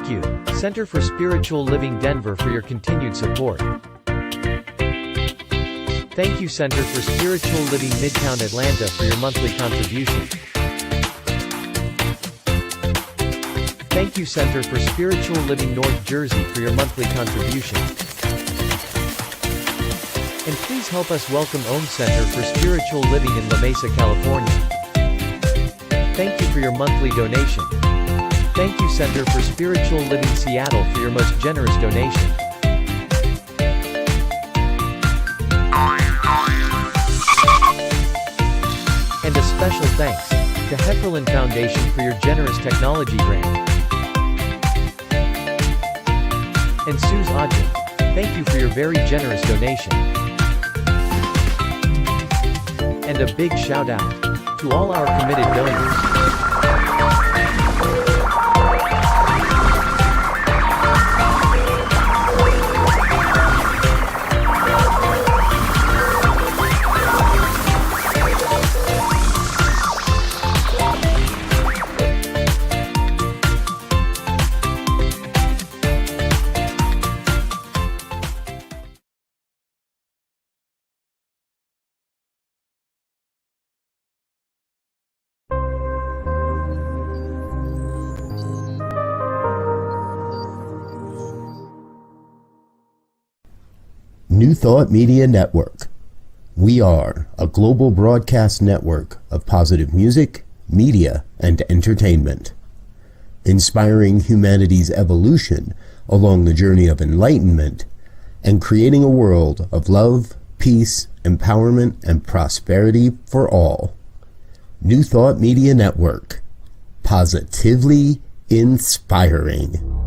Thank you, Center for Spiritual Living Denver, for your continued support. Thank you, Center for Spiritual Living Midtown Atlanta, for your monthly contribution. Thank you, Center for Spiritual Living North Jersey, for your monthly contribution. And please help us welcome Om Center for Spiritual Living in La Mesa, California. Thank you for your monthly donation. Thank you, Center for Spiritual Living Seattle, for your most generous donation. And a special thanks to Heckerland Foundation for your generous technology grant. And Suze Odgen, thank you for your very generous donation. And a big shout out to all our committed donors. New Thought Media Network. We are a global broadcast network of positive music, media, and entertainment, inspiring humanity's evolution along the journey of enlightenment and creating a world of love, peace, empowerment, and prosperity for all. New Thought Media Network. Positively inspiring.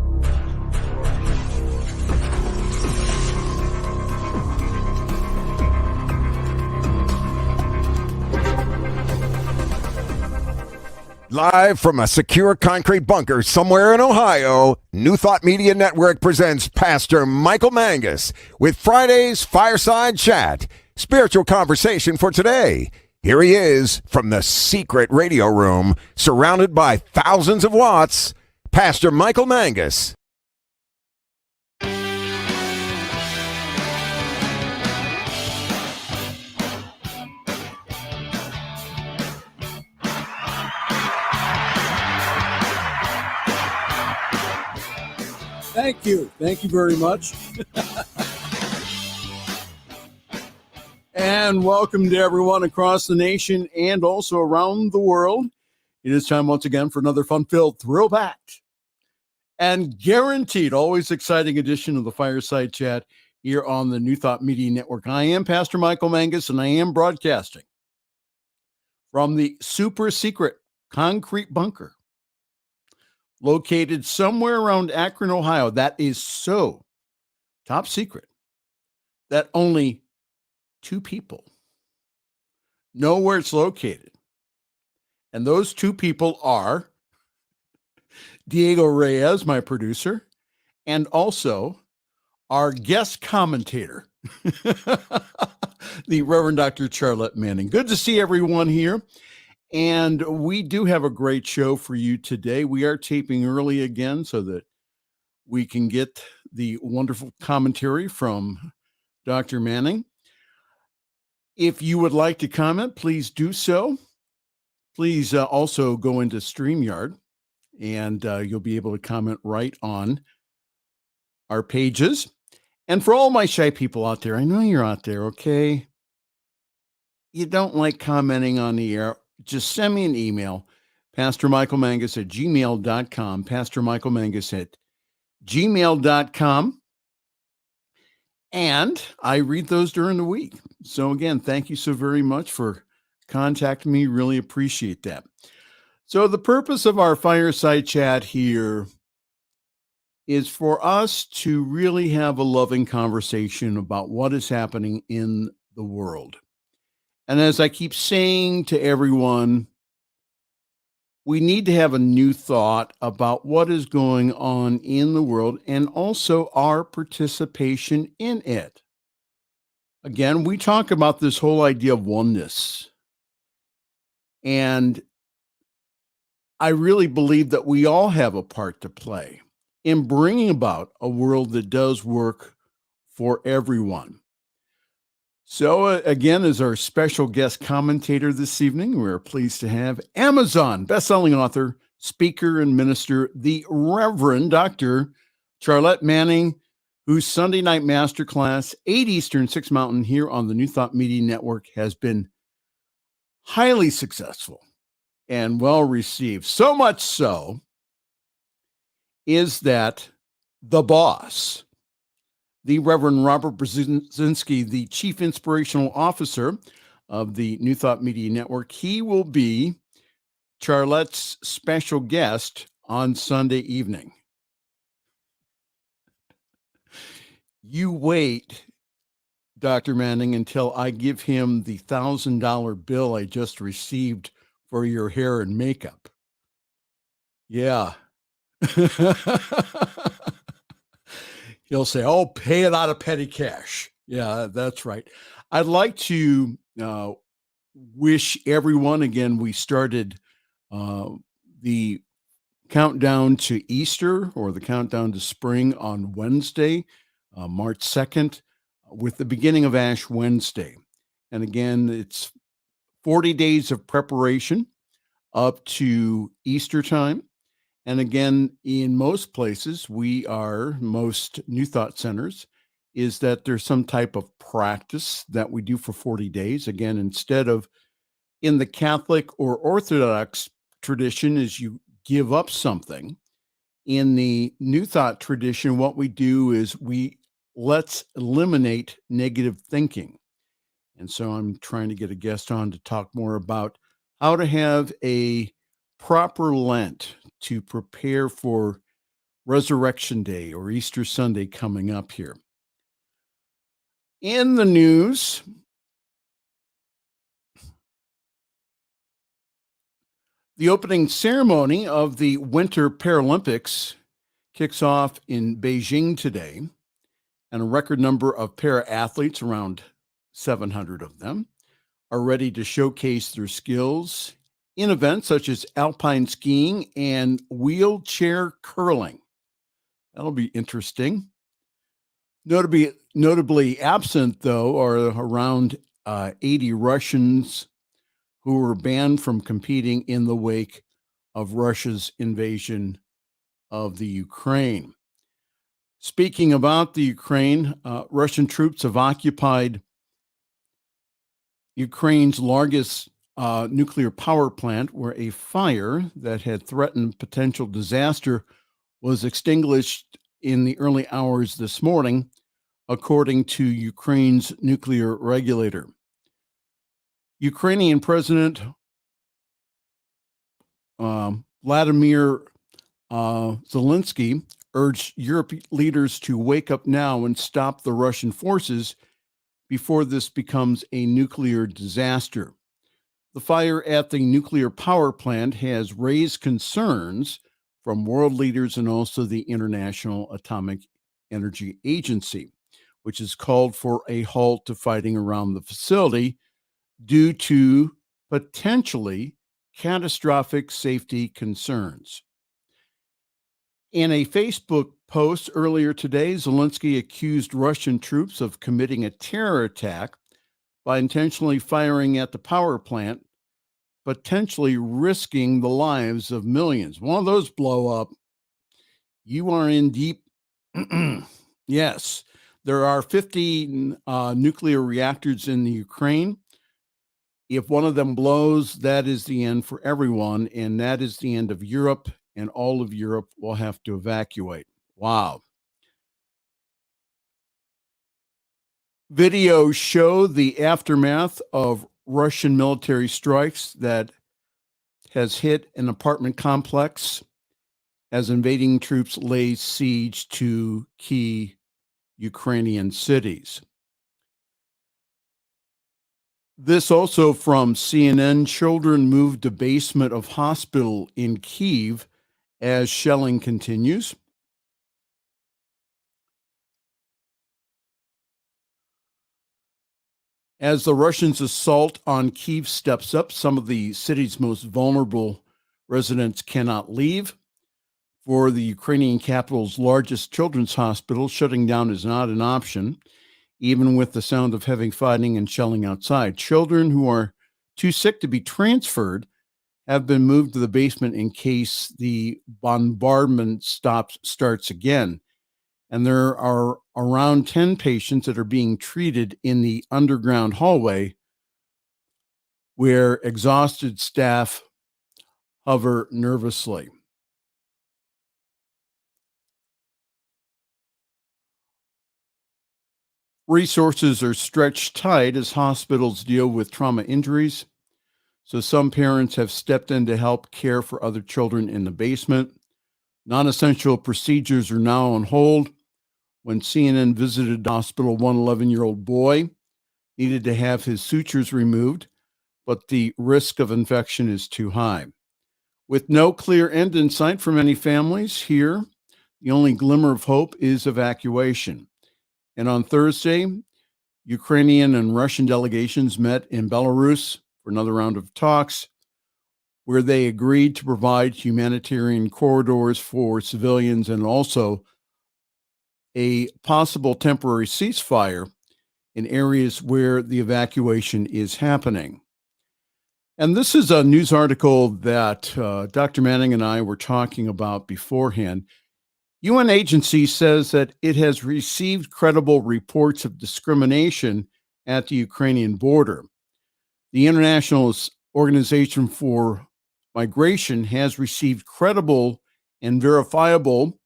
Live from a secure concrete bunker somewhere in Ohio, New Thought Media Network presents Pastor Michael Mangus with Friday's Fireside Chat, spiritual conversation for today. Here he is from the secret radio room, surrounded by thousands of watts, Pastor Michael Mangus. Thank you. Thank you very much. And welcome to everyone across the nation and also around the world. It is time once again for another fun-filled, thrill-packed, and guaranteed, always exciting edition of the Fireside Chat here on the New Thought Media Network. I am Pastor Michael Mangus, and I am broadcasting from the super secret concrete bunker located somewhere around Akron, Ohio. That is so top secret that only two people know where it's located. And those two people are Diego Reyes, my producer, and also our guest commentator, the Reverend Dr. Charlette Manning. Good to see everyone here. And we do have a great show for you today. We are taping early again so that we can get the wonderful commentary from Dr. Manning. If you would like to comment, please do so. Please also go into StreamYard, and you'll be able to comment right on our pages. And for all my shy people out there, I know you're out there, okay? You don't like commenting on the air. Just send me an email, pastormichaelmangus@gmail.com, pastormichaelmangus@gmail.com, and I read those during the week. So again, thank you so very much for contacting me. Really appreciate that. So the purpose of our Fireside Chat here is for us to really have a loving conversation about what is happening in the world. And as I keep saying to everyone, we need to have a new thought about what is going on in the world and also our participation in it. Again, we talk about this whole idea of oneness. And I really believe that we all have a part to play. in bringing about a world that does work for everyone. So again, as our special guest commentator this evening, we're pleased to have Amazon bestselling author, speaker, and minister, the Reverend Dr. Charlette Manning, whose Sunday night masterclass, 8 Eastern, 6 Mountain, here on the New Thought Media Network has been highly successful and well received. So much so is that the boss, the Reverend Robert Brzezinski, the Chief Inspirational Officer of the New Thought Media Network, he will be Charlette's special guest on Sunday evening. You wait, Dr. Manning, until I give him the $1,000 bill I just received for your hair and makeup. Yeah. He'll say, "Oh, pay it out of petty cash." Yeah, that's right. I'd like to wish everyone, again, we started the countdown to Easter, or the countdown to spring, on Wednesday, March 2nd, with the beginning of Ash Wednesday. And again, it's 40 days of preparation up to Easter time. And again, in most places, most New Thought centers, is that there's some type of practice that we do for 40 days. Again, instead of in the Catholic or Orthodox tradition is you give up something. In the New Thought tradition, what we do is let's eliminate negative thinking. And so I'm trying to get a guest on to talk more about how to have a proper Lent to prepare for Resurrection Day or Easter Sunday coming up here. In the news, the opening ceremony of the Winter Paralympics kicks off in Beijing today, and a record number of para-athletes, around 700 of them, are ready to showcase their skills in events such as alpine skiing and wheelchair curling. That'll be interesting. Notably absent, though, are around 80 Russians who were banned from competing in the wake of Russia's invasion of the Ukraine. Speaking about the Ukraine, Russian troops have occupied Ukraine's largest nuclear power plant, where a fire that had threatened potential disaster was extinguished in the early hours this morning, according to Ukraine's nuclear regulator. Ukrainian President Vladimir Zelensky urged Europe leaders to wake up now and stop the Russian forces before this becomes a nuclear disaster. The fire at the nuclear power plant has raised concerns from world leaders and also the International Atomic Energy Agency, which has called for a halt to fighting around the facility due to potentially catastrophic safety concerns. In a Facebook post earlier today, Zelensky accused Russian troops of committing a terror attack by intentionally firing at the power plant, potentially risking the lives of millions. One of those blow up, you are in deep. Yes, there are 50 nuclear reactors in the Ukraine. If one of them blows, that is the end for everyone, and that is the end of Europe, and all of Europe will have to evacuate. Wow. Videos show the aftermath of Russian military strikes that has hit an apartment complex as invading troops lay siege to key Ukrainian cities. This also from CNN: children moved to basement of hospital in Kyiv as shelling continues. As the Russians' assault on Kyiv steps up, some of the city's most vulnerable residents cannot leave. For the Ukrainian capital's largest children's hospital, shutting down is not an option, even with the sound of heavy fighting and shelling outside. Children who are too sick to be transferred have been moved to the basement in case the bombardment starts again. And there are around 10 patients that are being treated in the underground hallway where exhausted staff hover nervously. Resources are stretched tight as hospitals deal with trauma injuries. So some parents have stepped in to help care for other children in the basement. Non-essential procedures are now on hold. When CNN visited the hospital, one 11-year-old boy needed to have his sutures removed, but the risk of infection is too high. With no clear end in sight for many families here, the only glimmer of hope is evacuation. And on Thursday, Ukrainian and Russian delegations met in Belarus for another round of talks, where they agreed to provide humanitarian corridors for civilians and also a possible temporary ceasefire in areas where the evacuation is happening. And this is a news article that Dr. Manning and I were talking about beforehand. UN agency says that it has received credible reports of discrimination at the Ukrainian border. The International Organization for Migration has received credible and verifiable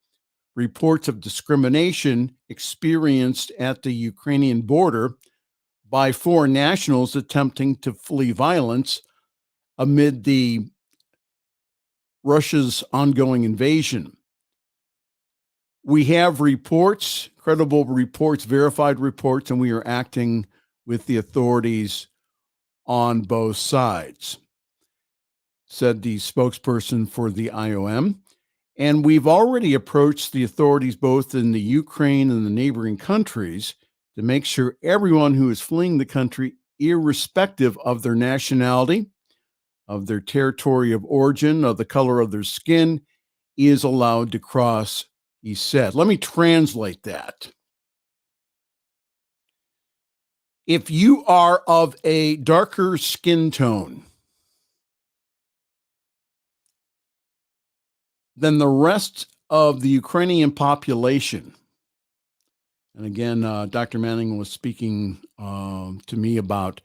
reports of discrimination experienced at the Ukrainian border by foreign nationals attempting to flee violence amid Russia's ongoing invasion. We have reports, credible reports, verified reports, and we are acting with the authorities on both sides, said the spokesperson for the IOM. And we've already approached the authorities both in the Ukraine and the neighboring countries to make sure everyone who is fleeing the country, irrespective of their nationality, of their territory of origin, of the color of their skin, is allowed to cross, he said. Let me translate that. If you are of a darker skin tone than the rest of the Ukrainian population, and again, Dr. Manning was speaking to me about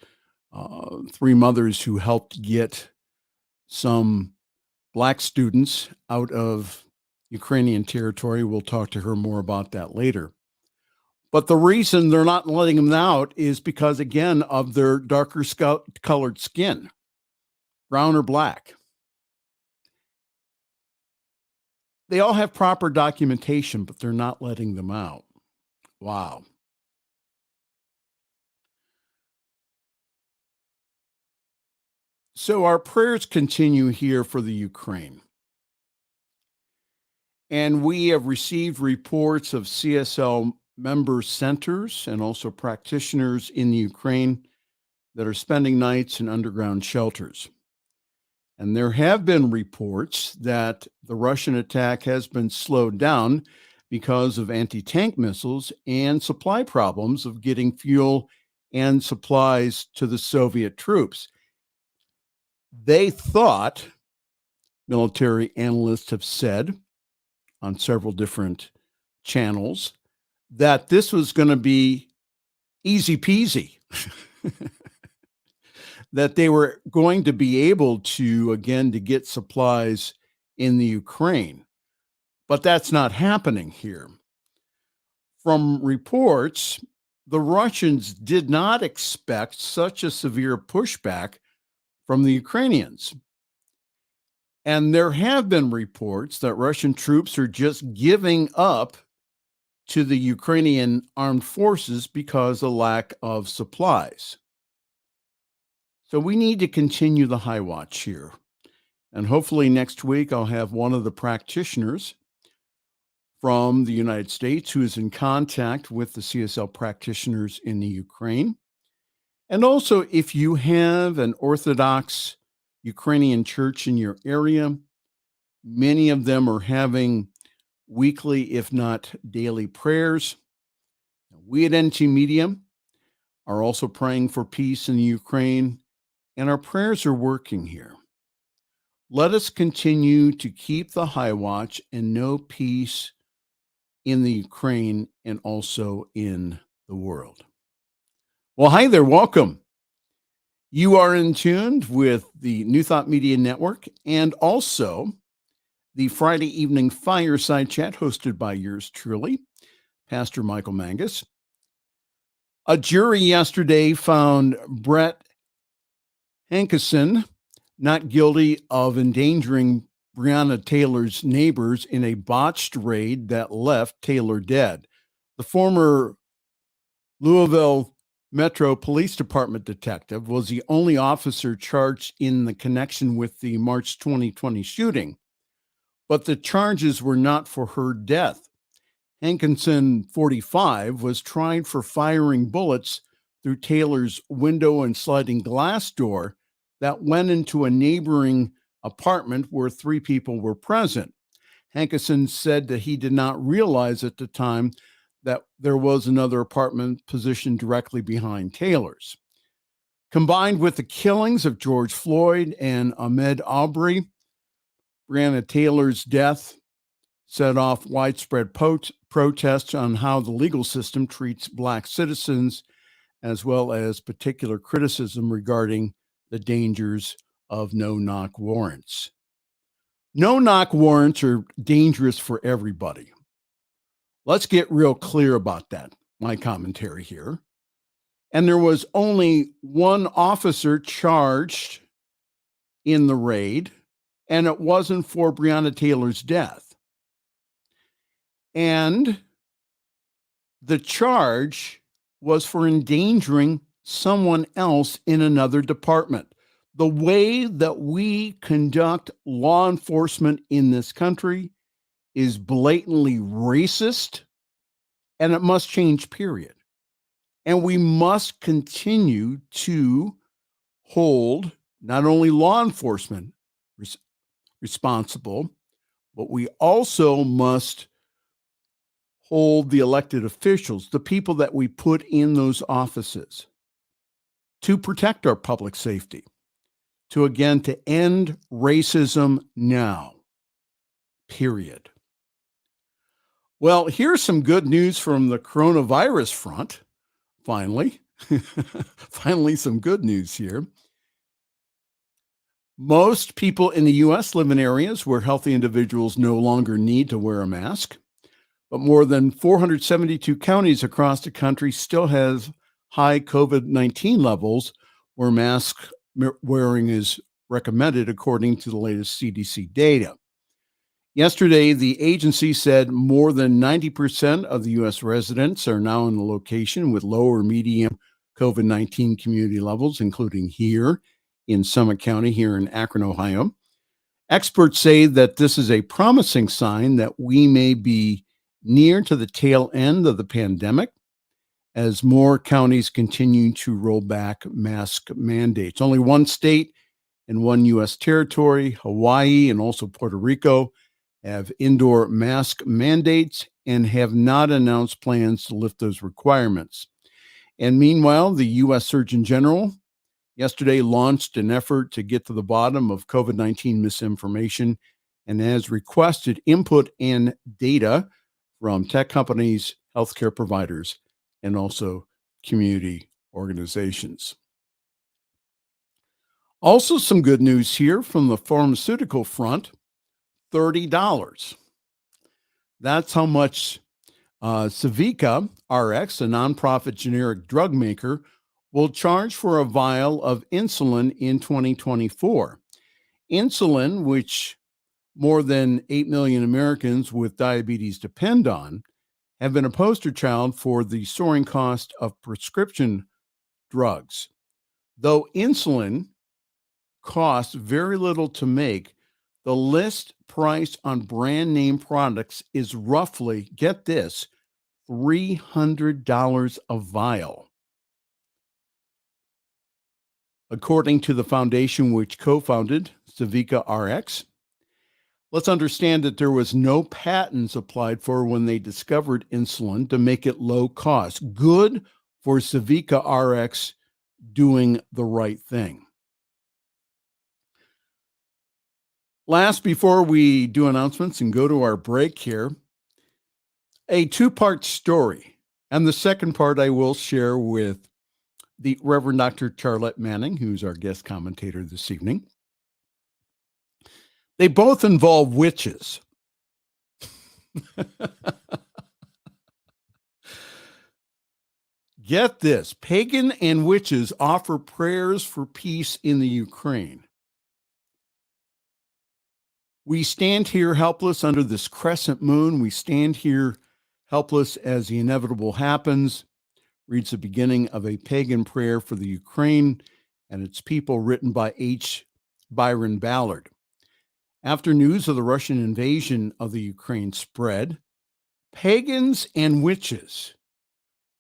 three mothers who helped get some Black students out of Ukrainian territory. We'll talk to her more about that later. But the reason they're not letting them out is because, again, of their darker colored skin, brown or black. They all have proper documentation, but they're not letting them out. Wow. So our prayers continue here for the Ukraine. And we have received reports of CSL member centers and also practitioners in the Ukraine that are spending nights in underground shelters. And there have been reports that the Russian attack has been slowed down because of anti-tank missiles and supply problems of getting fuel and supplies to the Soviet troops. They thought, military analysts have said on several different channels, that this was going to be easy peasy, that they were going to be able to, again, to get supplies in the Ukraine. But that's not happening here. From reports, the Russians did not expect such a severe pushback from the Ukrainians. And there have been reports that Russian troops are just giving up to the Ukrainian armed forces because of lack of supplies. So we need to continue the high watch here. And hopefully next week I'll have one of the practitioners from the United States who is in contact with the CSL practitioners in the Ukraine. And also, if you have an Orthodox Ukrainian church in your area, Many of them are having weekly, if not daily prayers. We at NT Media are also praying for peace in the Ukraine, and our prayers are working here. Let us continue to keep the high watch and know peace in the Ukraine and also in the world. Well, hi there. Welcome. You are in tune with the New Thought Media Network and also the Friday evening Fireside Chat hosted by yours truly, Pastor Michael Mangus. A jury yesterday found Brett Hankison not guilty of endangering Breonna Taylor's neighbors in a botched raid that left Taylor dead. The former Louisville Metro Police Department detective was the only officer charged in the connection with the March 2020 shooting, but the charges were not for her death. Hankinson, 45, was tried for firing bullets through Taylor's window and sliding glass door that went into a neighboring apartment where 3 people were present. Hankinson said that he did not realize at the time that there was another apartment positioned directly behind Taylor's. Combined with the killings of George Floyd and Ahmaud Arbery, Breonna Taylor's death set off widespread protests on how the legal system treats Black citizens, as well as particular criticism regarding the dangers of no-knock warrants. No-knock warrants are dangerous for everybody. Let's get real clear about that, my commentary here. And there was only one officer charged in the raid, and it wasn't for Breonna Taylor's death. And the charge was for endangering someone else in another department. The way that we conduct law enforcement in this country is blatantly racist, and it must change, period. And we must continue to hold not only law enforcement responsible, but we also must hold the elected officials, the people that we put in those offices, to protect our public safety, to end racism now, period. Well, here's some good news from the coronavirus front. Finally, some good news here. Most people in the U.S. live in areas where healthy individuals no longer need to wear a mask, but more than 472 counties across the country still have high COVID-19 levels where mask wearing is recommended, according to the latest CDC data. Yesterday, the agency said more than 90% of the U.S. residents are now in a location with low or medium COVID-19 community levels, including here in Summit County, here in Akron, Ohio. Experts say that this is a promising sign that we may be near to the tail end of the pandemic as more counties continue to roll back mask mandates. Only one state and one U.S. territory, Hawaii and also Puerto Rico, have indoor mask mandates and have not announced plans to lift those requirements. And meanwhile, the U.S. Surgeon General yesterday launched an effort to get to the bottom of COVID-19 misinformation and has requested input and data from tech companies, healthcare providers, and also community organizations. Also, some good news here from the pharmaceutical front. $30. That's how much Civica RX, a nonprofit generic drug maker, will charge for a vial of insulin in 2024. Insulin, which more than 8 million Americans with diabetes depend on, have been a poster child for the soaring cost of prescription drugs. Though insulin costs very little to make, the list price on brand name products is roughly, get this, $300 a vial. According to the foundation which co-founded Civica RX, Let's understand that there was no patents applied for when they discovered insulin to make it low cost. Good for Civica RX doing the right thing. Last, before we do announcements and go to our break here, a two-part story. And the second part I will share with the Reverend Dr. Charlette Manning, who's our guest commentator this evening. They both involve witches. Get this, pagan and witches offer prayers for peace in the Ukraine. We stand here helpless under this crescent moon. We stand here helpless as the inevitable happens. Reads the beginning of a pagan prayer for the Ukraine and its people, written by H. Byron Ballard. After news of the Russian invasion of the Ukraine spread, pagans and witches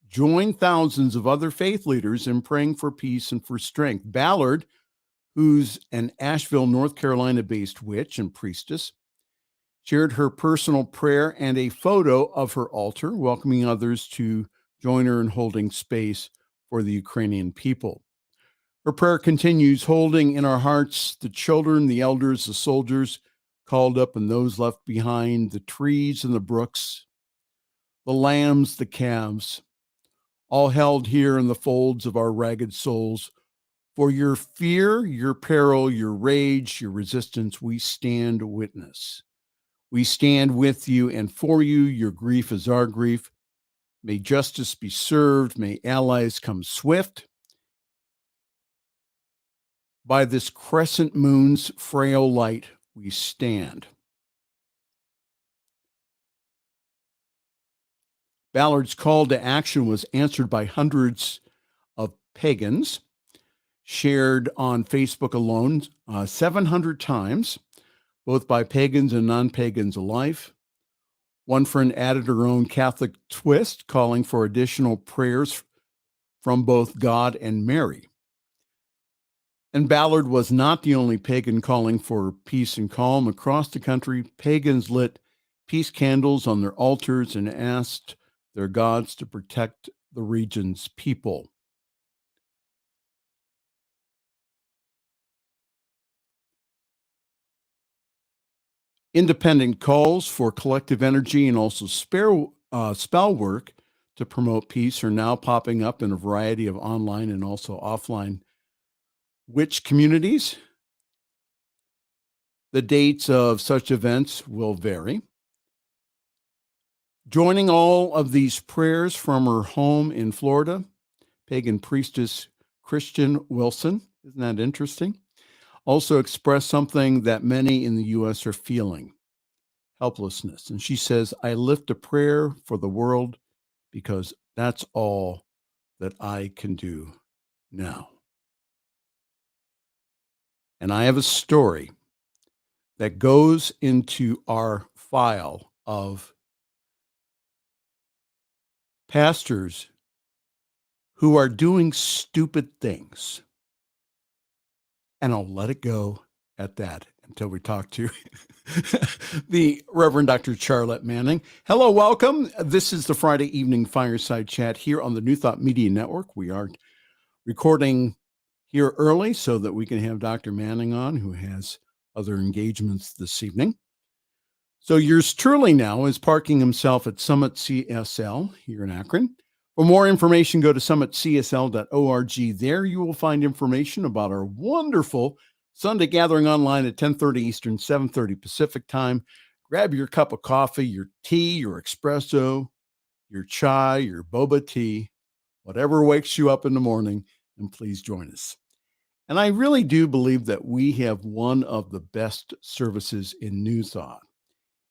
joined thousands of other faith leaders in praying for peace and for strength. Ballard, who's an Asheville, North Carolina-based witch and priestess, shared her personal prayer and a photo of her altar, welcoming others to join her in holding space for the Ukrainian people. Her prayer continues, holding in our hearts the children, the elders, the soldiers called up and those left behind, the trees and the brooks, the lambs, the calves, all held here in the folds of our ragged souls. For your fear, your peril, your rage, your resistance, we stand witness. We stand with you and for you. Your grief is our grief. May justice be served. May allies come swift. By this crescent moon's frail light, we stand. Ballard's call to action was answered by hundreds of pagans, shared on Facebook alone 700 times, both by pagans and non-pagans alike. One friend added her own Catholic twist, calling for additional prayers from both God and Mary. And Ballard was not the only pagan calling for peace and calm. Across the country, pagans lit peace candles on their altars and asked their gods to protect the region's people. Independent calls for collective energy and also spell work to promote peace are now popping up in a variety of online and also offline witch communities. The dates of such events will vary. Joining all of these prayers from her home in Florida, pagan priestess Christian Wilson, isn't that interesting? Also expressed something that many in the U.S. are feeling, helplessness. And she says, I lift a prayer for the world because that's all that I can do now. And I have a story that goes into our file of pastors who are doing stupid things. And I'll let it go at that until we talk to the Reverend Dr. Charlette Manning. Hello, welcome. This is the Friday evening Fireside Chat here on the New Thought Media Network. We are recording here early so that we can have Dr. Manning on, who has other engagements this evening. So yours truly now is parking himself at Summit CSL here in Akron. For more information, go to summitcsl.org. There you will find information about our wonderful Sunday gathering online at 10:30 Eastern, 7:30 Pacific time. Grab your cup of coffee, your tea, your espresso, your chai, your boba tea, whatever wakes you up in the morning, and please join us. And I really do believe that we have one of the best services in New Thought.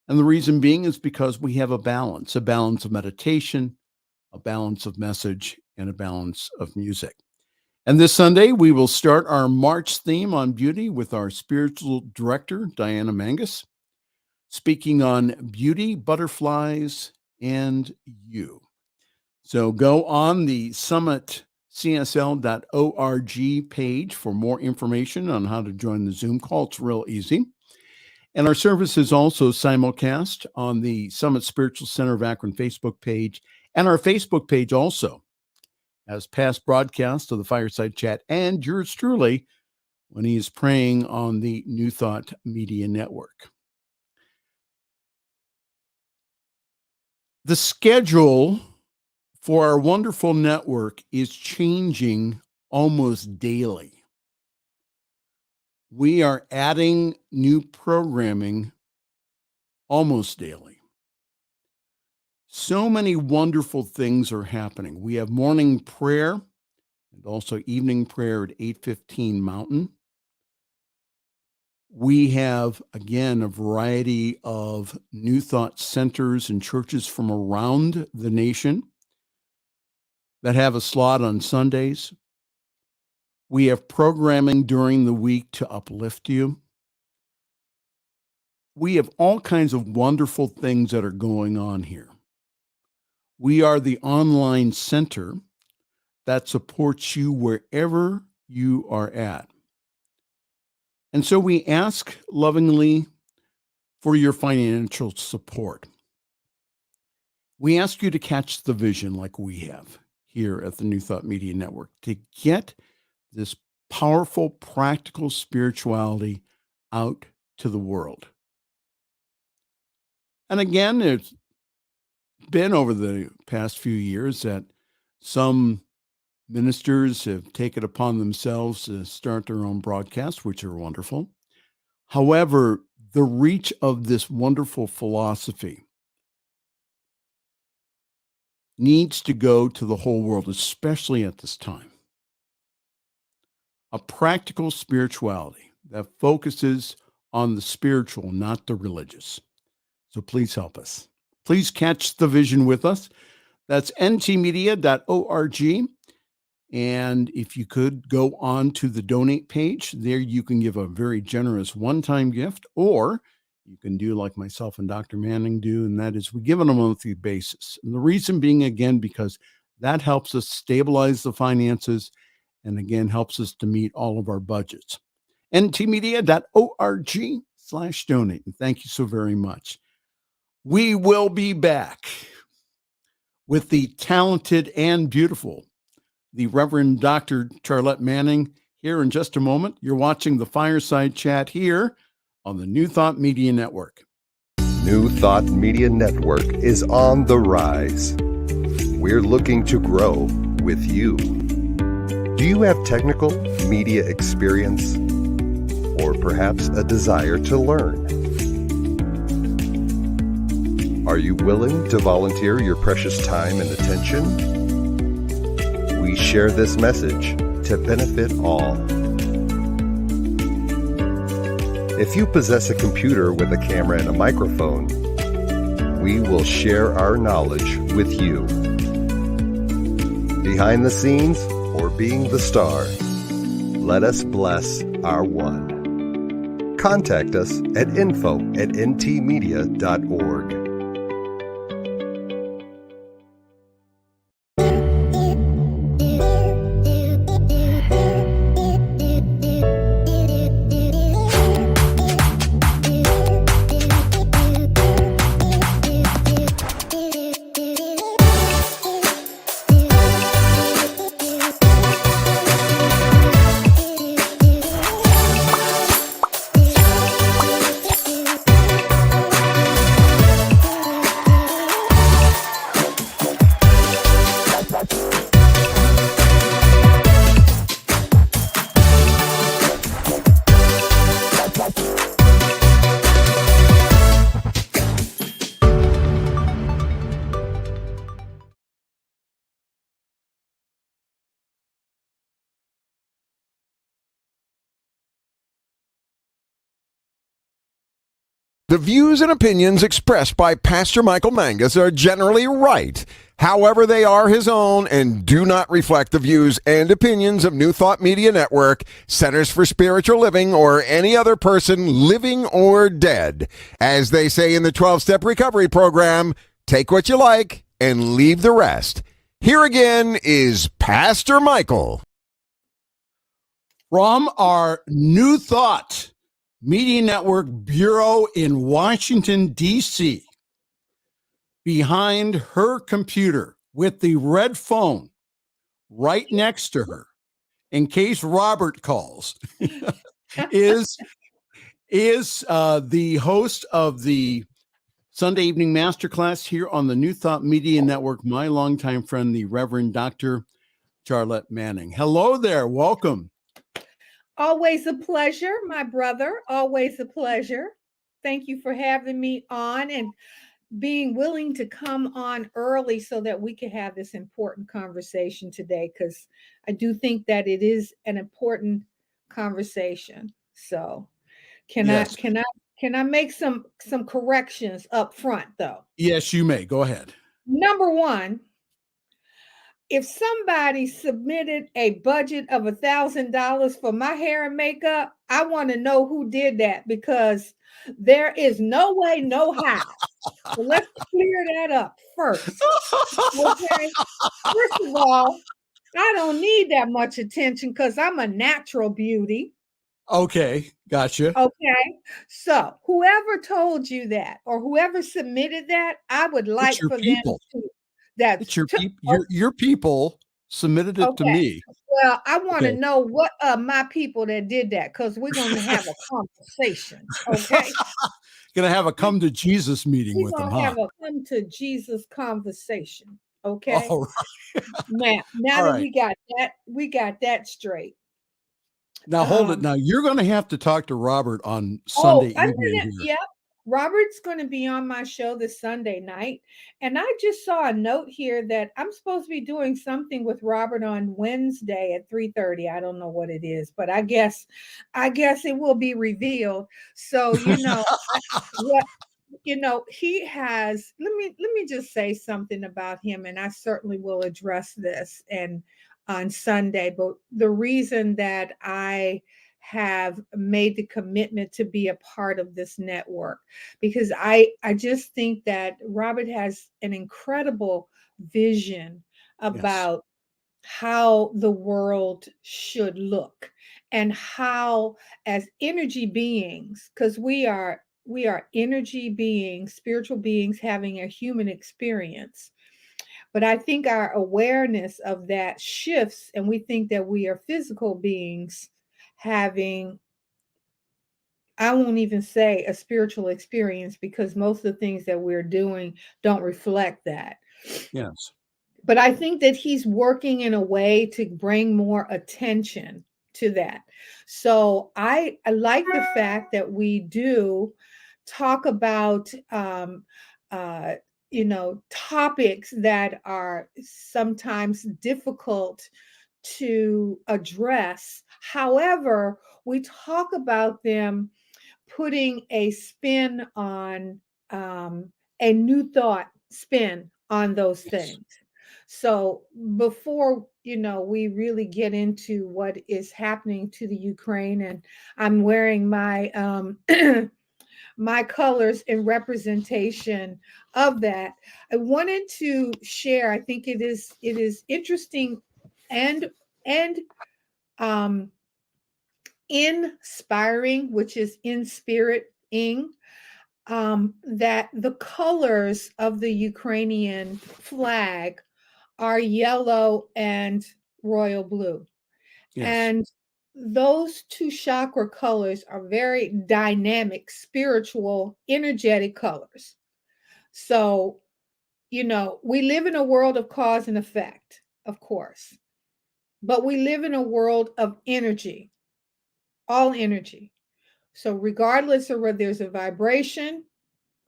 And the reason being is because we have a balance of meditation, a balance of message, and a balance of music. And this Sunday, we will start our March theme on beauty with our spiritual director, Diana Mangus, speaking on beauty, butterflies, and you. So go on the summitcsl.org page for more information on how to join the Zoom call. It's real easy. And our service is also simulcast on the Summit Spiritual Center of Akron Facebook page, and our Facebook page also has past broadcasts of the Fireside Chat and yours truly when he is praying on the New Thought Media Network. The schedule for our wonderful network is changing almost daily. We are adding new programming almost daily. So many wonderful things are happening. We have morning prayer and also evening prayer at 8:15 Mountain. We have, again, a variety of New Thought centers and churches from around the nation that have a slot on Sundays. We have programming during the week to uplift you. We have all kinds of wonderful things that are going on here. We are the online center that supports you wherever you are at. And so we ask lovingly for your financial support. We ask you to catch the vision like we have here at the New Thought Media Network to get this powerful, practical spirituality out to the world. And again, it's been over the past few years that some ministers have taken upon themselves to start their own broadcasts, which are wonderful. However, the reach of this wonderful philosophy needs to go to the whole world, especially at this time. A practical spirituality that focuses on the spiritual, not the religious. So please help us. Please catch the vision with us. That's ntmedia.org. And if you could go on to the donate page, there you can give a very generous one-time gift, or you can do like myself and Dr. Manning do, and that is we give on a monthly basis. And the reason being, again, because that helps us stabilize the finances and, again, helps us to meet all of our budgets. ntmedia.org/donate. And thank you so very much. We will be back with the talented and beautiful the Reverend Dr. Charlette Manning here in just a moment. You're watching the Fireside Chat here on the New Thought Media Network. New Thought Media Network is on the rise. We're looking to grow with you. Do you have technical media experience or perhaps a desire to learn? Are you willing to volunteer your precious time and attention? We share this message to benefit all. If you possess a computer with a camera and a microphone, we will share our knowledge with you. Behind the scenes or being the star, let us bless our one. Contact us at info@ntmedia.org. The views and opinions expressed by Pastor Michael Mangus are generally right. However, they are his own and do not reflect the views and opinions of New Thought Media Network, Centers for Spiritual Living, or any other person living or dead. As they say in the 12-Step Recovery Program, take what you like and leave the rest. Here again is Pastor Michael. From our New Thought Media Network Bureau in Washington, D.C. Behind her computer with the red phone right next to her, in case Robert calls, is the host of the Sunday Evening Masterclass here on the New Thought Media Network, my longtime friend, the Reverend Dr. Charlette Manning. Hello there. Welcome. Always a pleasure, my brother. Always a pleasure. Thank you for having me on and being willing to come on early so that we can have this important conversation today, because I do think that it is an important conversation. So can I make some corrections up front though? Yes, you may. Go ahead. Number one, if somebody submitted a budget of $1,000 for my hair and makeup, I want to know who did that, because there is no way, no how. So let's clear that up first. Okay. First of all, I don't need that much attention because I'm a natural beauty. Okay, gotcha. Okay. So whoever told you that or whoever submitted that, I would like for people. them to. That's your people submitted it to me. Well, I want to know what my people that did that, because we're going to have a conversation. Okay. Gonna have a come to Jesus meeting with them, huh? Have a come to Jesus conversation. Okay. All right. Now that we got that straight. Now hold it. Now you're gonna have to talk to Robert on Sunday evening. Yep. Robert's going to be on my show this Sunday night. And I just saw a note here that I'm supposed to be doing something with Robert on Wednesday at 3:30. I don't know what it is, but I guess it will be revealed. So, he has, let me just say something about him, and I certainly will address this and on Sunday. But the reason that I have made the commitment to be a part of this network, because I just think that Robert has an incredible vision about how the world should look, and how, as energy beings, because we are energy beings, spiritual beings having a human experience. But I think our awareness of that shifts, and we think that we are physical beings having, I won't even say a spiritual experience, because most of the things that we're doing don't reflect that. Yes. But I think that he's working in a way to bring more attention to that. So I like the fact that we do talk about, topics that are sometimes difficult to address. However, we talk about them putting a spin on, a new thought spin on those things. So before, we really get into what is happening to the Ukraine, and I'm wearing my my colors in representation of that, I wanted to share. I think it is interesting and inspiring, which is inspiriting, that the colors of the Ukrainian flag are yellow and royal blue. Yes. And those two chakra colors are very dynamic, spiritual, energetic colors. So, we live in a world of cause and effect, of course, but we live in a world of energy, all energy. So regardless of whether there's a vibration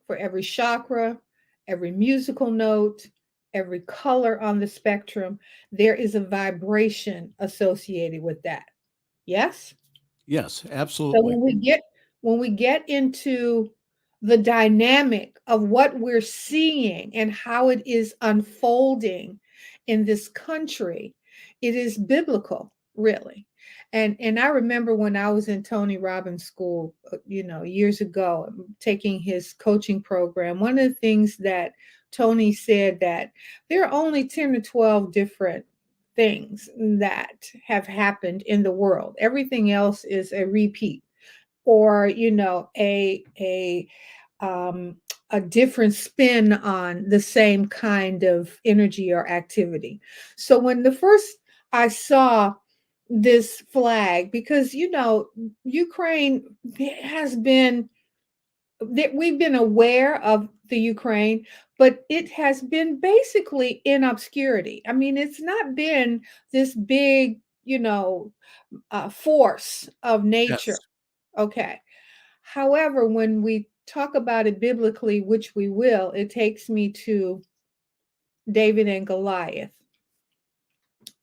for every chakra, every musical note, every color on the spectrum, there is a vibration associated with that. Yes? Yes, absolutely. So when we get into the dynamic of what we're seeing and how it is unfolding in this country, it is biblical, really. And I remember when I was in Tony Robbins' school, years ago, taking his coaching program, one of the things that Tony said, that there are only 10 or 12 different things that have happened in the world. Everything else is a repeat. or a different spin on the same kind of energy or activity. So when the first I saw this flag, because Ukraine has been that we've been aware of the Ukraine, but it has been basically in obscurity. I mean, it's not been this big, force of nature. Yes. Okay. However, when we talk about it biblically, which we will, it takes me to David and Goliath.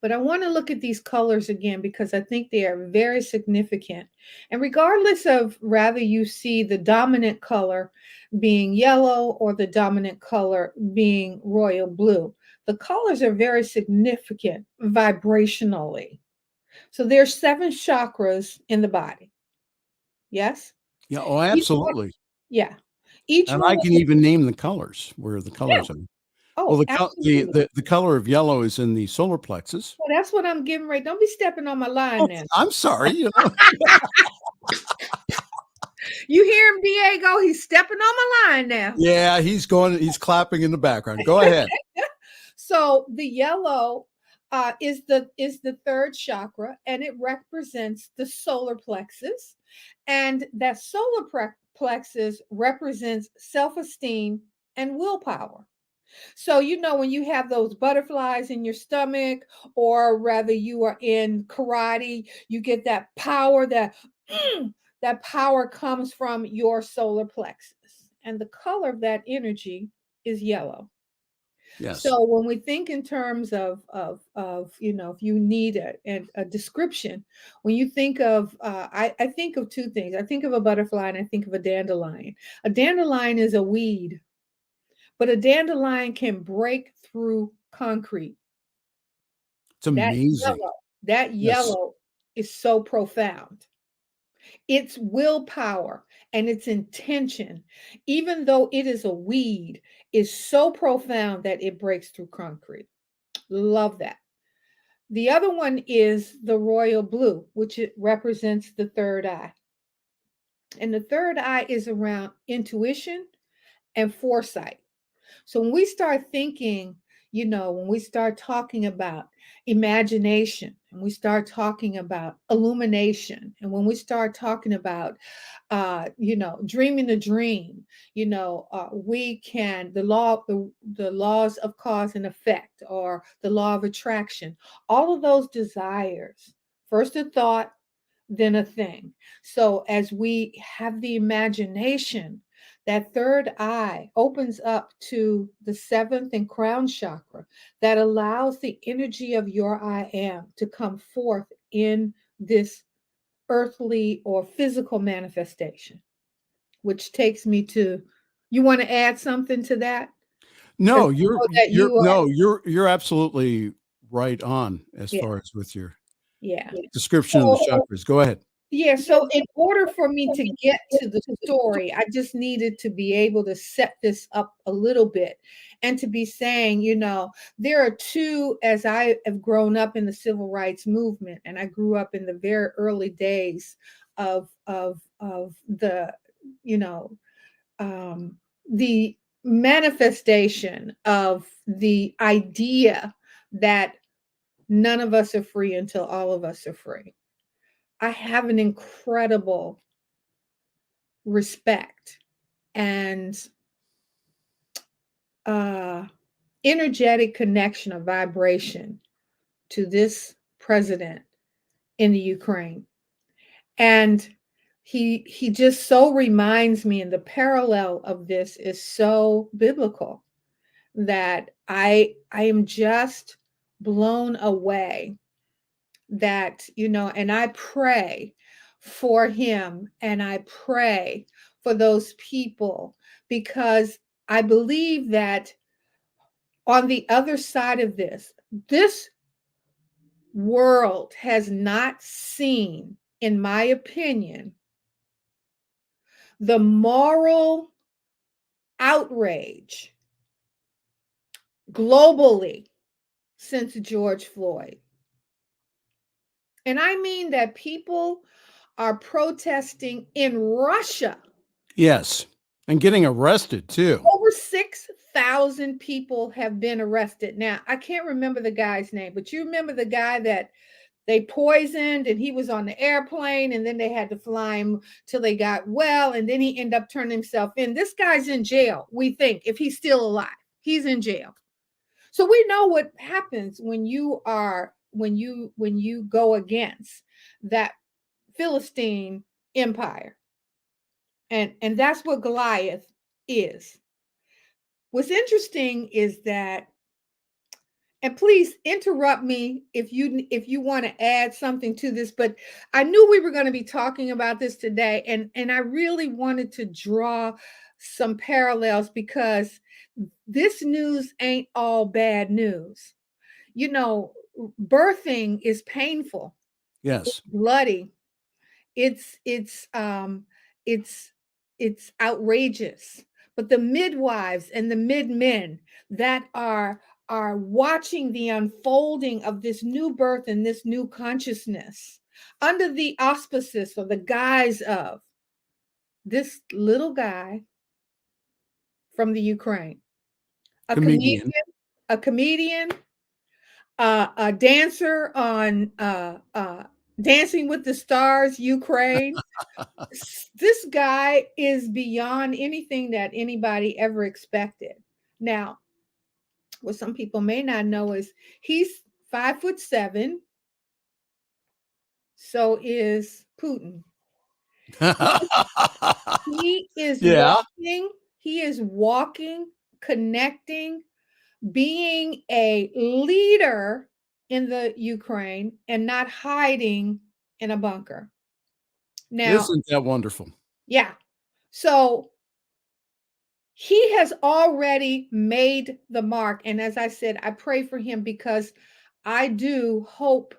But I want to look at these colors again because I think they are very significant. And regardless of whether you see the dominant color being yellow or the dominant color being royal blue, the colors are very significant vibrationally. So there's 7 chakras in the body. Yes? Yeah. Oh, Each one, absolutely. yeah. Each And one I of can them, even name the colors where the yeah. colors are. Well, Oh, the, absolutely. the the color of yellow is in the solar plexus. Well, that's what I'm getting ready. Don't be stepping on my line Oh, now. I'm sorry. You hear him, Diego? He's stepping on my line now. Yeah, he's clapping in the background. Go ahead. So the yellow is the third chakra, and it represents the solar plexus, and that solar plexus represents self-esteem and willpower. So when you have those butterflies in your stomach, or rather you are in karate, you get that power, that power comes from your solar plexus, and the color of that energy is yellow. Yes. So when we think in terms of if you need a description, when you think of I think of two things. I think of a butterfly and I think of a dandelion. A dandelion is a weed, but a dandelion can break through concrete. It's That amazing. yellow, that Yes. yellow is so profound. Its willpower and its intention, even though it is a weed, is so profound that it breaks through concrete. Love that. The other one is the royal blue, which it represents the third eye. And the third eye is around intuition and foresight. So when we start thinking, when we start talking about imagination, and we start talking about illumination, and when we start talking about, dreaming the dream, we can the laws of cause and effect, or the law of attraction, all of those desires. First a thought, then a thing. So as we have the imagination, that third eye opens up to the seventh and crown chakra that allows the energy of your I am to come forth in this earthly or physical manifestation, which takes me to, you want to add something to that? 'Cause No, I you're know that you're you are, no, you're absolutely right on as yeah, far as with your yeah. description of the So chakras. Go ahead. yeah, so in order for me to get to the story, I just needed to be able to set this up a little bit, and to be saying, there are two, as I have grown up in the civil rights movement, and I grew up in the very early days of the, you know, the manifestation of the idea that none of us are free until all of us are free. I have an incredible respect and uh, energetic connection of vibration to this president in the Ukraine. And he just so reminds me, and the parallel of this is so biblical, that I am just blown away that, and I pray for him, and I pray for those people, because I believe that on the other side of this world has not seen, in my opinion, the moral outrage globally since George Floyd. And I mean that people are protesting in Russia. Yes. And getting arrested too. Over 6,000 people have been arrested. Now, I can't remember the guy's name, but you remember the guy that they poisoned and he was on the airplane and then they had to fly him till they got well. And then he ended up turning himself in. This guy's in jail, we think, if he's still alive. He's in jail. So we know what happens when you go against that Philistine empire. And that's what Goliath is. What's interesting is that, and please interrupt me if you want to add something to this, but I knew we were going to be talking about this today, and I really wanted to draw some parallels because this news ain't all bad news. You know, birthing is painful. Yes. It's bloody. It's outrageous. But the midwives and the midmen that are watching the unfolding of this new birth and this new consciousness under the auspices or the guise of this little guy from the Ukraine, a comedian, a dancer on Dancing with the Stars, Ukraine. This guy is beyond anything that anybody ever expected. Now, what some people may not know is he's 5'7". So is Putin. He is walking. He is walking, connecting, being a leader in the Ukraine and not hiding in a bunker. Now, isn't that wonderful? Yeah. So he has already made the mark. And as I said, I pray for him because I do hope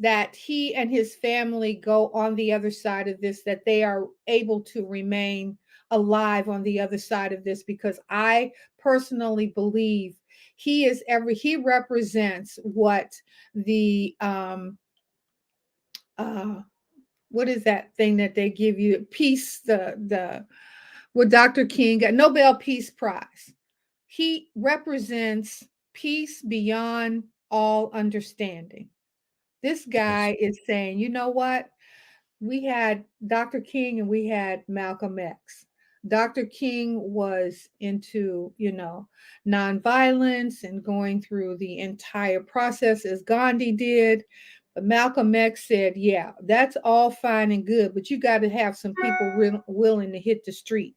that he and his family go on the other side of this, that they are able to remain alive on the other side of this, because I personally believe he represents what the what is that thing that they give you? Peace, what Dr. King got, Nobel Peace Prize. He represents peace beyond all understanding. This guy is saying, you know what? We had Dr. King and we had Malcolm X. Dr. King was into, nonviolence and going through the entire process as Gandhi did. But Malcolm X said, yeah, that's all fine and good, but you got to have some people willing to hit the street.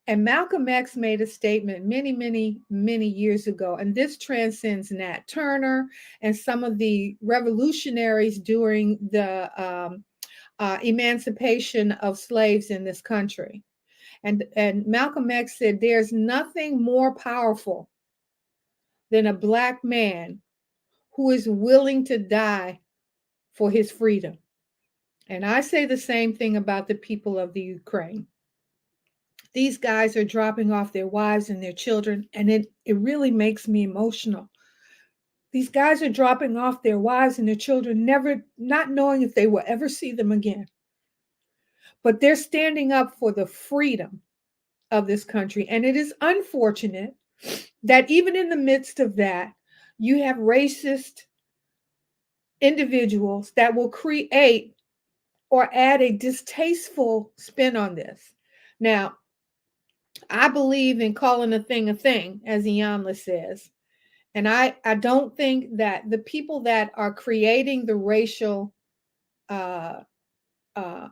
And Malcolm X made a statement many, many, many years ago, and this transcends Nat Turner and some of the revolutionaries during the emancipation of slaves in this country. And Malcolm X said, there's nothing more powerful than a Black man who is willing to die for his freedom. And I say the same thing about the people of the Ukraine. These guys are dropping off their wives and their children, and it really makes me emotional. These guys are dropping off their wives and their children, not knowing if they will ever see them again. But they're standing up for the freedom of this country. And it is unfortunate that even in the midst of that, you have racist individuals that will create or add a distasteful spin on this. Now, I believe in calling a thing, as Iyanla says. And I don't think that the people that are creating the racial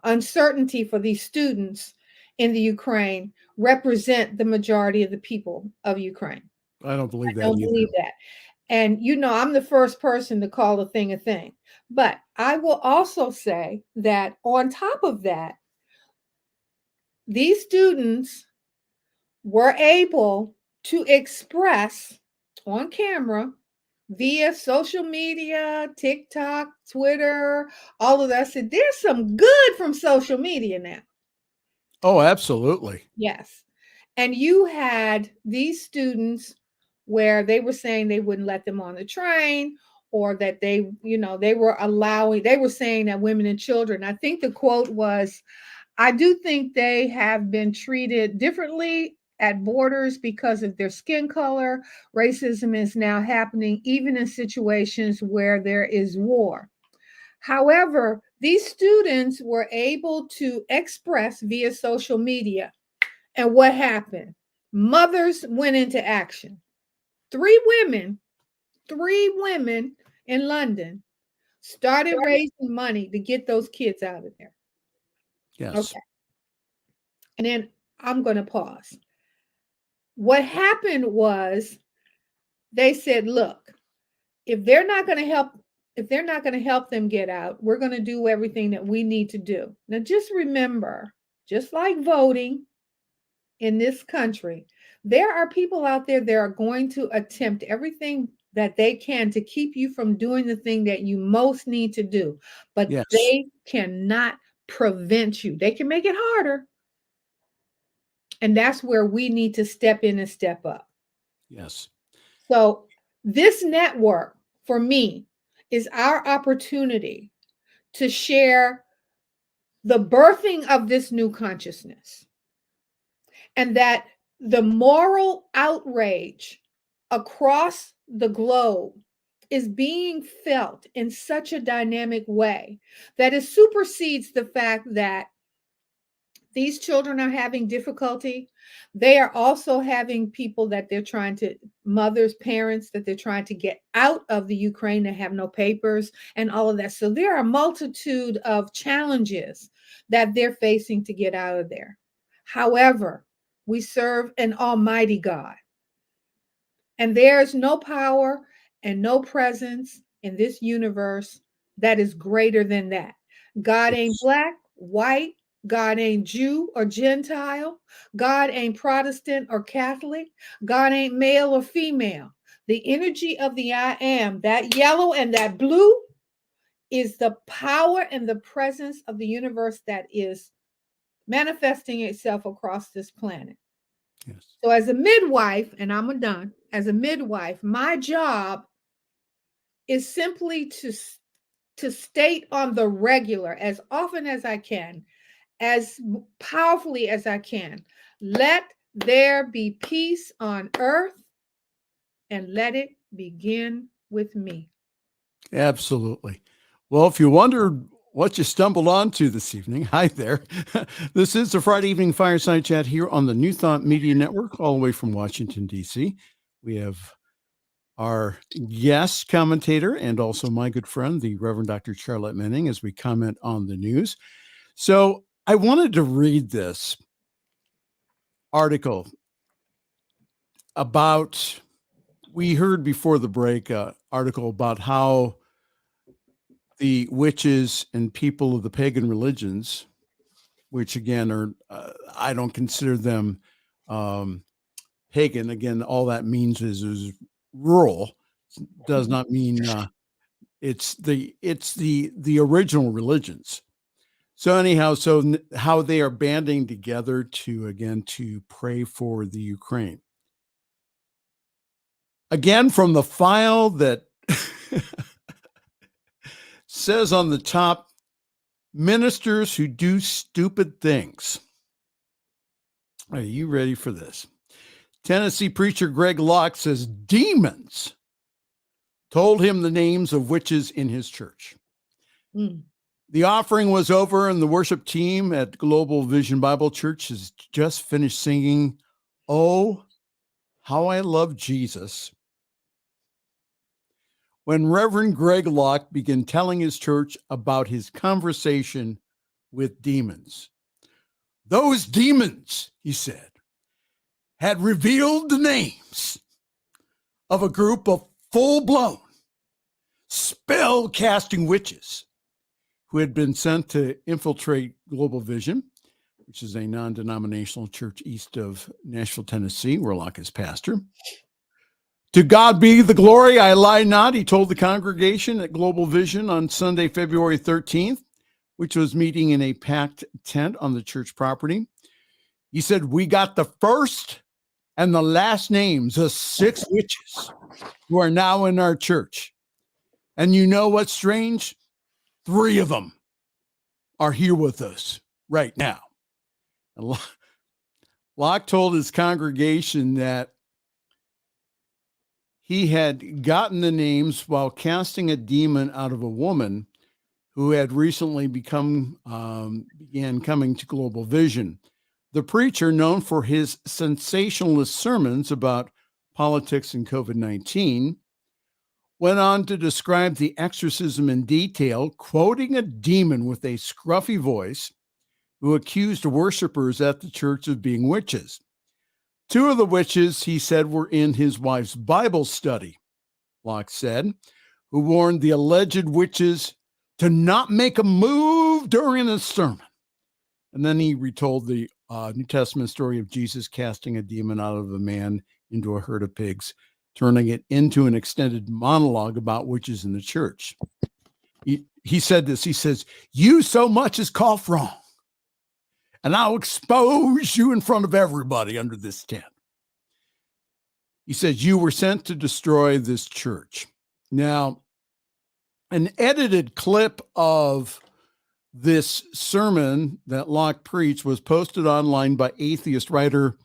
uncertainty for these students in the Ukraine represent the majority of the people of Ukraine. I don't believe that. I don't believe that. And I'm the first person to call a thing. But I will also say that on top of that, these students were able to express on camera via social media, TikTok, Twitter, all of that. I said, there's some good from social media now. Oh, absolutely. Yes. And you had these students where they were saying they wouldn't let them on the train, or that they, they were saying that women and children, I think the quote was, I do think they have been treated differently at borders because of their skin color. Racism is now happening even in situations where there is war. However, these students were able to express via social media. And what happened? Mothers went into action. Three women in London started raising money to get those kids out of there. Yes. Okay. And then I'm going to pause. What happened was they said, look, if they're not going to help them get out, we're going to do everything that we need to do. Now, just remember, just like voting in this country, there are people out there that are going to attempt everything that they can to keep you from doing the thing that you most need to do. But Yes. they cannot prevent you. They can make it harder. And that's where we need to step in and step up. Yes. So this network, for me, is our opportunity to share the birthing of this new consciousness, and that the moral outrage across the globe is being felt in such a dynamic way that it supersedes the fact that these children are having difficulty. They are also having people that they're trying to, mothers, parents that they're trying to get out of the Ukraine that have no papers and all of that. So there are a multitude of challenges that they're facing to get out of there. However, we serve an almighty God. And there's no power and no presence in this universe that is greater than that. God ain't black, white. God ain't Jew or Gentile. God ain't Protestant or Catholic. God ain't male or female. The energy of the I am, that yellow and that blue, is the power and the presence of the universe that is manifesting itself across this planet. Yes. So as a midwife, and I'm done, as a midwife, my job is simply to state on the regular, as often as I can, as powerfully as I can, let there be peace on earth, and let it begin with me. Absolutely. Well, if you wondered what you stumbled onto this evening, hi there. This is the Friday evening fireside chat here on the New Thought Media Network, all the way from Washington, D.C. We have our guest commentator and also my good friend, the Reverend Dr. Charlette Manning, as we comment on the news. So I wanted to read this article about, we heard before the break, article about how the witches and people of the pagan religions, which again are, I don't consider them pagan. Again, all that means is rural. Does not mean it's the original religions. So anyhow, how they are banding together to pray for the Ukraine. Again, from the file that says on the top, ministers who do stupid things. Are you ready for this? Tennessee preacher Greg Locke says demons told him the names of witches in his church. The offering was over, and the worship team at Global Vision Bible Church has just finished singing, "Oh, How I Love Jesus," when Reverend Greg Locke began telling his church about his conversation with demons. Those demons, he said, had revealed the names of a group of full-blown, spell-casting witches who had been sent to infiltrate Global Vision, which is a non-denominational church east of Nashville, Tennessee, where Locke is pastor. To God be the glory, I lie not, he told the congregation at Global Vision on Sunday, February 13th, which was meeting in a packed tent on the church property. He said, we got the first and the last names of 6 witches who are now in our church. And you know what's strange? 3 of them are here with us right now. And Locke told his congregation that he had gotten the names while casting a demon out of a woman who had recently began coming to Global Vision. The preacher, known for his sensationalist sermons about politics and COVID-19, went on to describe the exorcism in detail, quoting a demon with a scruffy voice who accused worshipers at the church of being witches. 2 of the witches, he said, were in his wife's Bible study, Locke said, who warned the alleged witches to not make a move during the sermon. And then he retold the New Testament story of Jesus casting a demon out of a man into a herd of pigs, turning it into an extended monologue about witches in the church. He said this, he says, "You so much as cough wrong, and I'll expose you in front of everybody under this tent." He says, "You were sent to destroy this church." Now, an edited clip of this sermon that Locke preached was posted online by atheist writer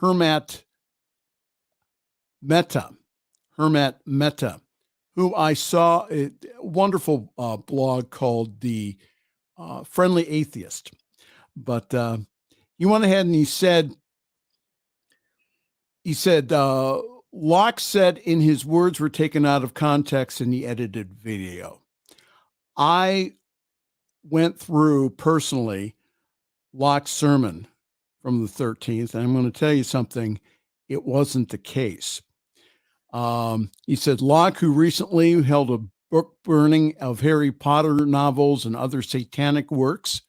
Hermat Mehta, who I saw a wonderful blog called The Friendly Atheist. But he went ahead and he said, Locke said in his words were taken out of context in the edited video. I went through personally Locke's sermon from the 13th, and I'm going to tell you something. It wasn't the case. He said, Locke, who recently held a book burning of Harry Potter novels and other satanic works,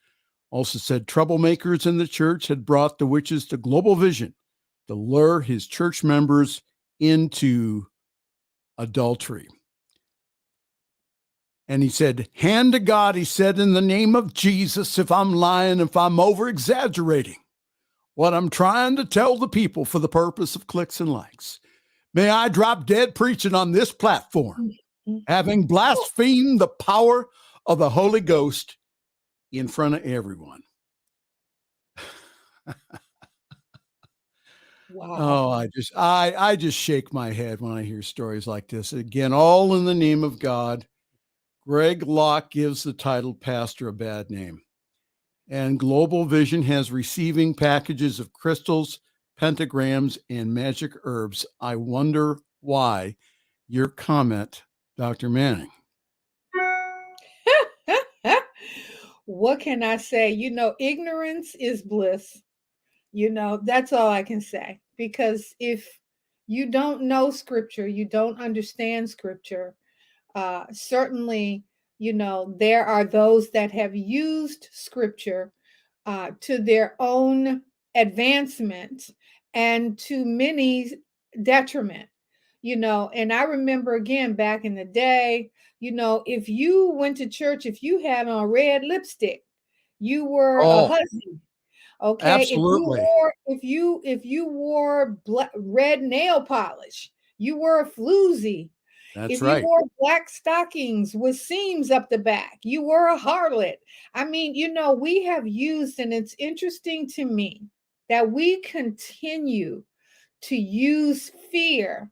also said troublemakers in the church had brought the witches to Global Vision to lure his church members into adultery. And he said, hand to God, he said, in the name of Jesus, if I'm lying, if I'm over-exaggerating what I'm trying to tell the people for the purpose of clicks and likes, may I drop dead preaching on this platform, having blasphemed the power of the Holy Ghost in front of everyone. Wow. Oh, I just shake my head when I hear stories like this. Again, all in the name of God. Greg Locke gives the titled pastor a bad name. And Global Vision has receiving packages of crystals, pentagrams, and magic herbs. I wonder why. Your comment, Dr. Manning. What can I say? Ignorance is bliss. That's all I can say. Because if you don't know scripture, you don't understand scripture, certainly, there are those that have used scripture to their own advancement and to many's detriment, and I remember again back in the day, if you went to church, if you had on red lipstick, you were a hussy. Okay. Absolutely. If you wore red nail polish, you were a floozy. That's if right. you wore black stockings with seams up the back, you were a harlot. I mean, we have used, and it's interesting to me that we continue to use fear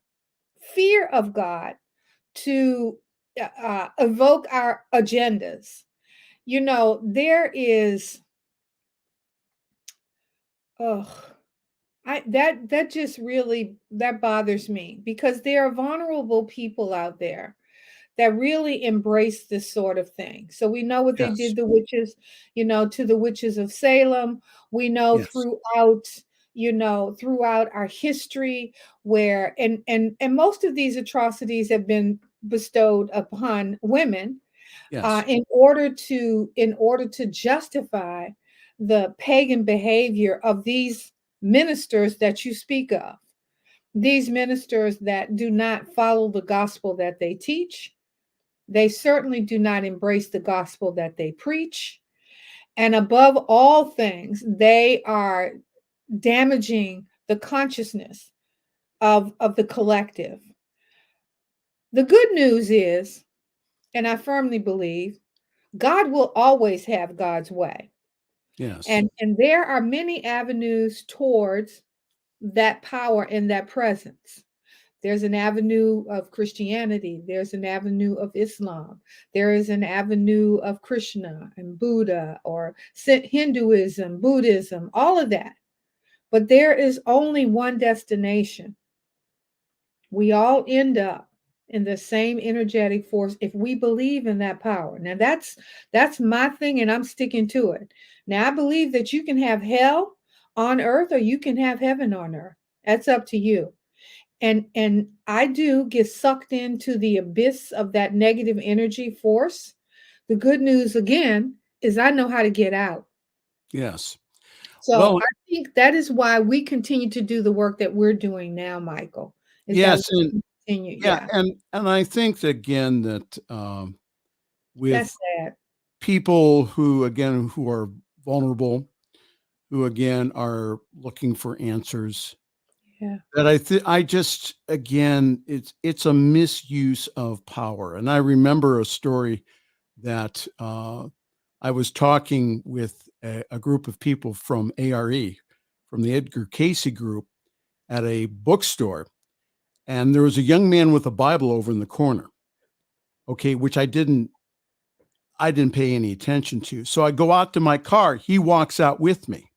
of God to evoke our agendas. There is, that just really, that bothers me, because there are vulnerable people out there that really embrace this sort of thing. So we know what they did the witches, to the witches of Salem. We know throughout our history where, and most of these atrocities have been bestowed upon women, in order to justify the pagan behavior of these ministers that you speak of. These ministers that do not follow the gospel that they teach. They certainly do not embrace the gospel that they preach. And above all things, they are damaging the consciousness of the collective. The good news is and I firmly believe God will always have God's way. Yes. And there are many avenues towards that power and that presence. There's an avenue of Christianity. There's an avenue of Islam. There is an avenue of Krishna and Buddha or Hinduism, Buddhism, all of that. But there is only one destination. We all end up in the same energetic force if we believe in that power. Now that's my thing, and I'm sticking to it. Now I believe that you can have hell on earth or you can have heaven on earth. That's up to you. And I do get sucked into the abyss of that negative energy force. The good news again is I know how to get out. Yes. So Well, I think that is why we continue to do the work that we're doing now, Michael. yes, and Continue. yeah, and I think that, again, that with That's sad. people who are vulnerable, who again are looking for answers, Yeah. that I just, again, it's a misuse of power. And I remember a story that I was talking with a group of people from ARE, from the Edgar Casey group, at a bookstore. And there was a young man with a Bible over in the corner, okay, which I didn't pay any attention to. So I go out to my car. He walks out with me.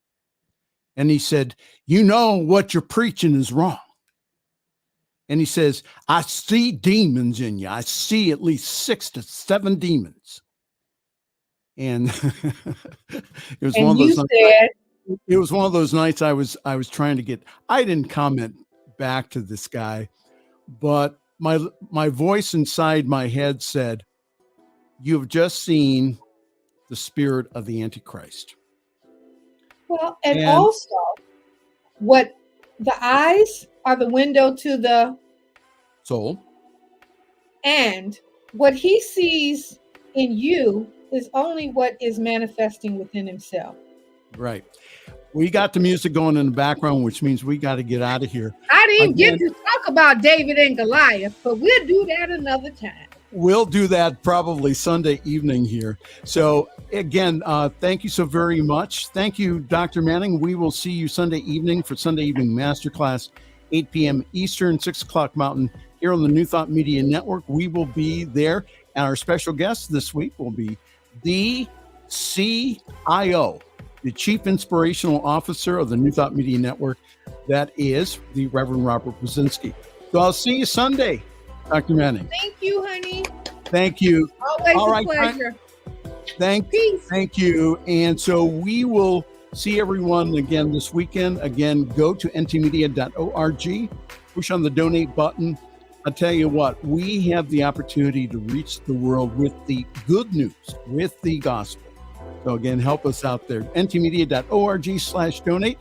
And he said, "You know what you're preaching is wrong." And he says, "I see demons in you. I see at least 6 to 7 demons." And it was And one of you those said, it was one of those nights I was trying to get, I didn't comment back to this guy, but my voice inside my head said, "You have just seen the spirit of the Antichrist." well, and And also what the eyes are the window to the, so, and what he sees in you is only what is manifesting within himself. right. We got the music going in the background, which means we got to get out of here. I didn't get Again, to talk about David and Goliath, but we'll do that another time. we'll do that probably Sunday evening here. So again, thank you so very much. Thank you, Dr. Manning. We will see you Sunday evening for Sunday Evening Masterclass, 8 p.m. Eastern, 6 o'clock Mountain, here on the New Thought Media Network. We will be there. And our special guest this week will be the CIO, the Chief Inspirational Officer of the New Thought Media Network. That is the Reverend Robert Brzezinski. So I'll see you Sunday, Dr. Manning. Thank you, honey. Thank you. Always All a right, pleasure. Thank you. And so we will see everyone again this weekend. Again, go to ntmedia.org, push on the donate button. I'll tell you what, we have the opportunity to reach the world with the good news, with the gospel. So again, help us out there. ntmedia.org/donate.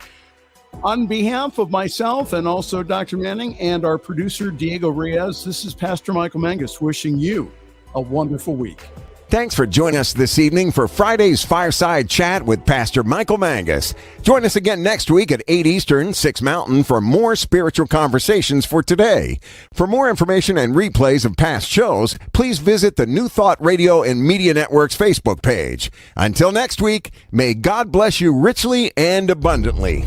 On behalf of myself and also Dr. Manning and our producer, Diego Reyes, this is Pastor Michael Mangus wishing you a wonderful week. Thanks for joining us this evening for Friday's Fireside Chat with Pastor Michael Mangus. Join us again next week at 8 Eastern, 6 Mountain for more spiritual conversations for today. For more information and replays of past shows, please visit the New Thought Radio and Media Network's Facebook page. Until next week, may God bless you richly and abundantly.